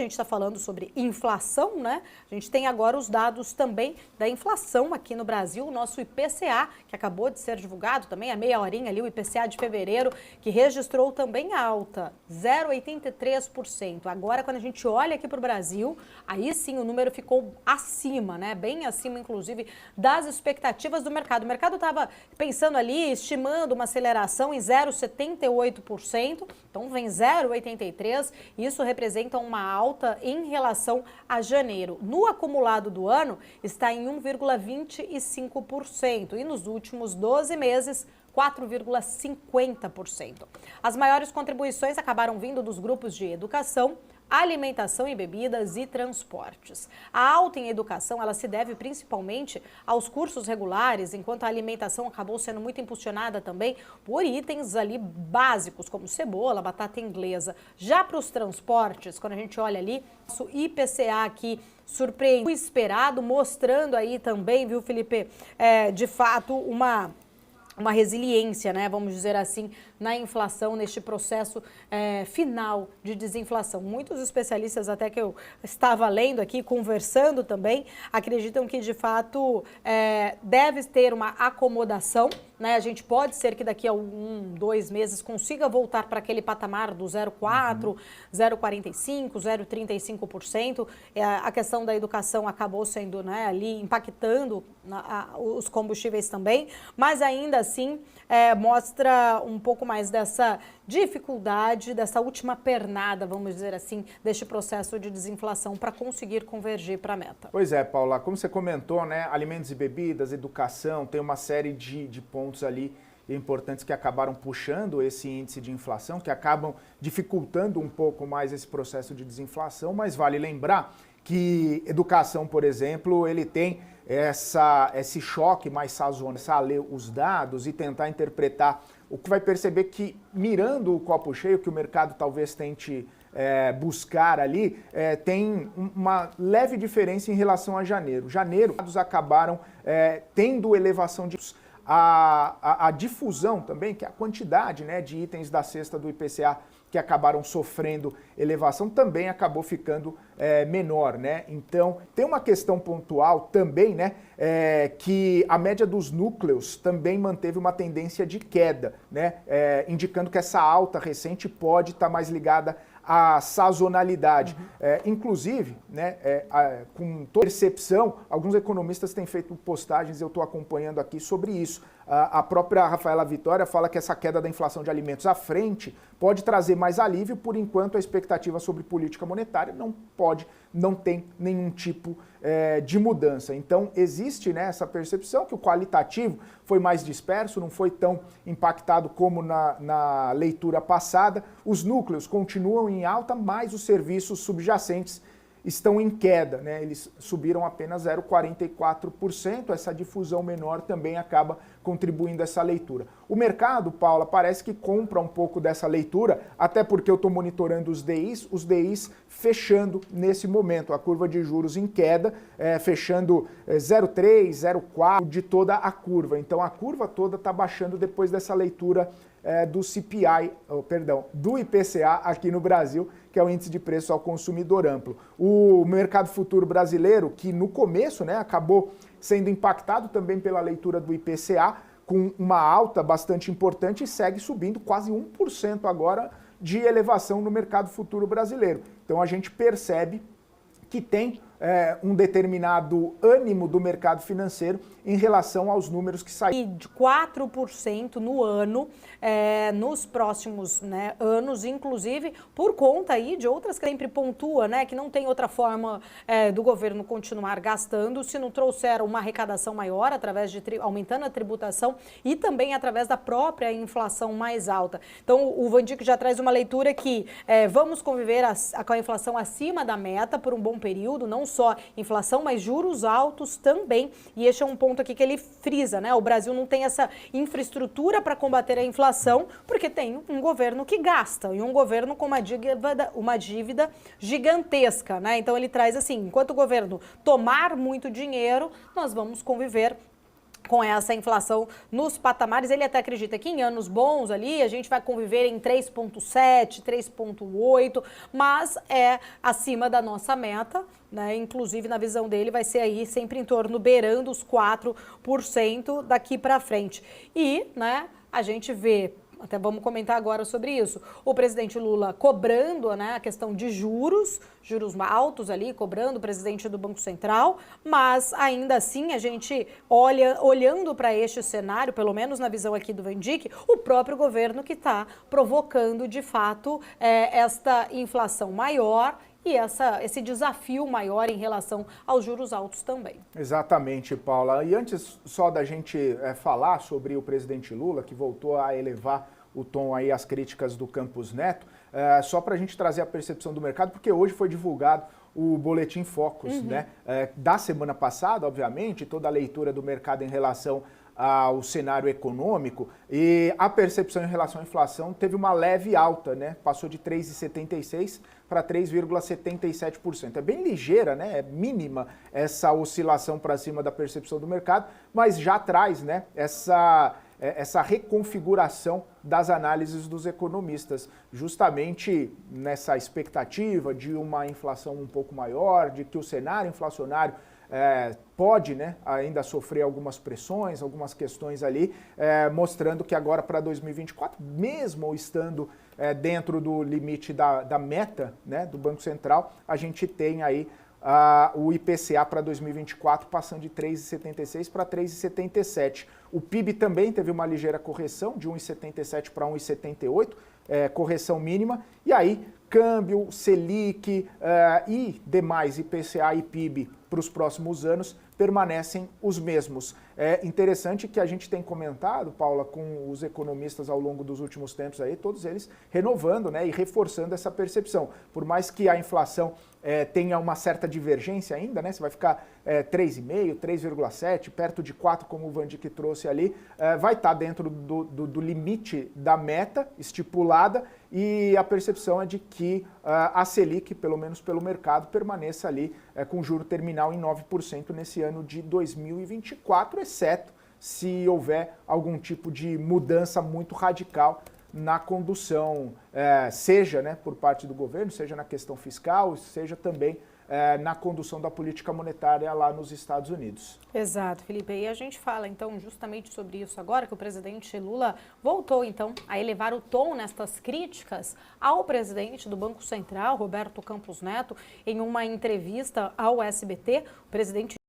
A gente está falando sobre inflação, né? A gente tem agora os dados também da inflação aqui no Brasil, o nosso IPCA, que acabou de ser divulgado também, a meia horinha ali, o IPCA de fevereiro, que registrou também alta, 0,83%. Agora, quando a gente olha aqui para o Brasil, aí sim o número ficou acima, né? Bem acima, inclusive, das expectativas do mercado. O mercado estava pensando ali, estimando uma aceleração em 0,78%, então vem 0,83%, isso representa uma alta em relação a janeiro. No acumulado do ano, está em 1,25% e nos últimos 12 meses, 4,50%. As maiores contribuições acabaram vindo dos grupos de educação, alimentação e bebidas e transportes. A alta em educação, ela se deve principalmente aos cursos regulares, enquanto a alimentação acabou sendo muito impulsionada também por itens ali básicos, como cebola, batata inglesa. Já para os transportes, quando a gente olha ali, o IPCA aqui surpreende o esperado, mostrando aí também, viu, Felipe, de fato uma resiliência, né, vamos dizer assim, na inflação, neste processo final de desinflação. Muitos especialistas, até que eu estava lendo aqui, conversando também, acreditam que, de fato, deve ter uma acomodação, né? A gente pode ser que daqui a 2 meses consiga voltar para aquele patamar do 0,4%, 0,45%, 0,35%. A questão da educação acabou sendo, né, ali impactando os combustíveis também, mas ainda assim mostra um pouco mais dessa dificuldade, dessa última pernada, vamos dizer assim, deste processo de desinflação para conseguir convergir para a meta. Pois é, Paula, como você comentou, né, alimentos e bebidas, educação, tem uma série de pontos ali importantes que acabaram puxando esse índice de inflação, que acabam dificultando um pouco mais esse processo de desinflação, mas vale lembrar que educação, por exemplo, ele tem esse choque mais sazonal, a ler os dados e tentar interpretar, o que vai perceber que, mirando o copo cheio, que o mercado talvez tente buscar ali, tem uma leve diferença em relação a janeiro. Janeiro, os dados acabaram tendo elevação de... A difusão também, que é a quantidade, né, de itens da cesta do IPCA que acabaram sofrendo elevação, também acabou ficando menor, né? Então, tem uma questão pontual também, né, que a média dos núcleos também manteve uma tendência de queda, né, indicando que essa alta recente pode estar mais ligada à sazonalidade. Inclusive, né, com toda percepção, alguns economistas têm feito postagens, eu estou acompanhando aqui sobre isso. A própria Rafaela Vitória fala que essa queda da inflação de alimentos à frente pode trazer mais alívio, por enquanto a expectativa sobre política monetária não tem nenhum tipo de mudança. Então existe, né, essa percepção que o qualitativo foi mais disperso, não foi tão impactado como na leitura passada. Os núcleos continuam em alta, mas os serviços subjacentes estão em queda, né? Eles subiram apenas 0,44%, essa difusão menor também acaba contribuindo a essa leitura. O mercado, Paula, parece que compra um pouco dessa leitura, até porque eu estou monitorando os DIs fechando nesse momento, a curva de juros em queda, fechando 0,3, 0,4 de toda a curva. Então a curva toda está baixando depois dessa leitura do CPI, do IPCA aqui no Brasil, que é o índice de preço ao consumidor amplo. O mercado futuro brasileiro, que no começo, né, acabou sendo impactado também pela leitura do IPCA, com uma alta bastante importante, e segue subindo quase 1% agora de elevação no mercado futuro brasileiro. Então a gente percebe que tem um determinado ânimo do mercado financeiro em relação aos números que saíram. De 4% no ano, nos próximos, né, anos, inclusive, por conta aí de outras que sempre pontua, né, que não tem outra forma do governo continuar gastando se não trouxer uma arrecadação maior através de aumentando a tributação e também através da própria inflação mais alta. Então, o Vandic já traz uma leitura que vamos conviver com a inflação acima da meta por um bom período, não só inflação, mas juros altos também. E este é um ponto aqui que ele frisa, né? O Brasil não tem essa infraestrutura para combater a inflação, porque tem um governo que gasta e um governo com uma dívida gigantesca, né? Então ele traz assim, enquanto o governo tomar muito dinheiro, nós vamos conviver com essa inflação nos patamares. Ele até acredita que em anos bons ali a gente vai conviver em 3,7, 3,8, mas é acima da nossa meta, né? Inclusive, na visão dele, vai ser aí sempre em torno, beirando os 4% daqui para frente. E, né, a gente vê, até vamos comentar agora sobre isso, o presidente Lula cobrando, né, a questão de juros altos ali, cobrando o presidente do Banco Central, mas ainda assim a gente olhando para este cenário, pelo menos na visão aqui do Vendic, o próprio governo que está provocando de fato esta inflação maior e esse desafio maior em relação aos juros altos também. Exatamente, Paula. E antes só da gente falar sobre o presidente Lula, que voltou a elevar o tom aí às críticas do Campos Neto, só para a gente trazer a percepção do mercado, porque hoje foi divulgado o Boletim Focus, né? Da semana passada, obviamente, toda a leitura do mercado em relação ao cenário econômico, e a percepção em relação à inflação teve uma leve alta, né? Passou de 3,76% para 3,77%. É bem ligeira, né? É mínima essa oscilação para cima da percepção do mercado, mas já traz, né, essa reconfiguração das análises dos economistas, justamente nessa expectativa de uma inflação um pouco maior, de que o cenário inflacionário pode, né, ainda sofrer algumas pressões, algumas questões ali, mostrando que agora para 2024, mesmo estando dentro do limite da meta, né, do Banco Central, a gente tem aí o IPCA para 2024 passando de 3,76 para 3,77. O PIB também teve uma ligeira correção de 1,77 para 1,78, correção mínima, e aí câmbio, Selic e demais IPCA e PIB para os próximos anos permanecem os mesmos. É interessante que a gente tem comentado, Paula, com os economistas ao longo dos últimos tempos aí, todos eles renovando, né, e reforçando essa percepção. Por mais que a inflação tenha uma certa divergência ainda, né, você vai ficar 3,5, 3,7, perto de 4, como o Vandic trouxe ali, vai estar dentro do limite da meta estipulada, e a percepção é de que a Selic, pelo menos pelo mercado, permaneça ali com juro terminal em 9% nesse ano de 2024, exceto se houver algum tipo de mudança muito radical na condução, seja, né, por parte do governo, seja na questão fiscal, seja também na condução da política monetária lá nos Estados Unidos. Exato, Felipe. E a gente fala, então, justamente sobre isso agora, que o presidente Lula voltou, então, a elevar o tom nestas críticas ao presidente do Banco Central, Roberto Campos Neto, em uma entrevista ao SBT. O presidente